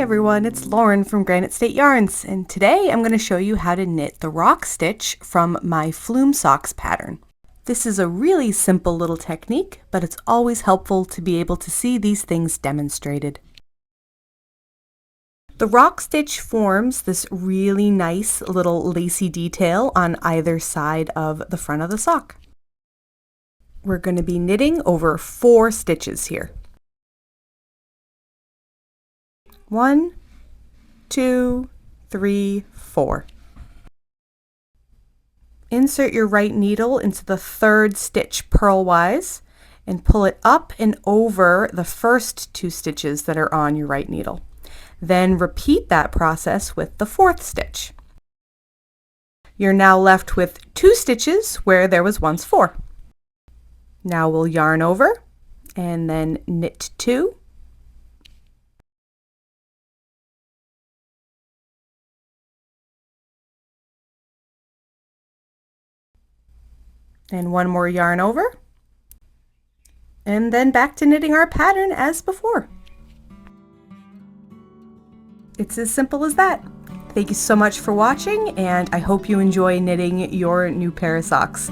everyone, it's Lauren from Granite State Yarns, and today I'm going to show you how to knit the rock stitch from my Flume socks pattern. This is a really simple little technique, but it's always helpful to be able to see these things demonstrated. The rock stitch forms this really nice little lacy detail on either side of the front of the sock. We're going to be knitting over 4 stitches here. 1, 2, 3, 4. Insert your right needle into the 3rd stitch purlwise and pull it up and over the first 2 stitches that are on your right needle. Then repeat that process with the 4th stitch. You're now left with 2 stitches where there was once 4. Now we'll yarn over and then knit 2. And 1 more yarn over, and then back to knitting our pattern as before. It's as simple as that. Thank you so much for watching, and I hope you enjoy knitting your new pair of socks.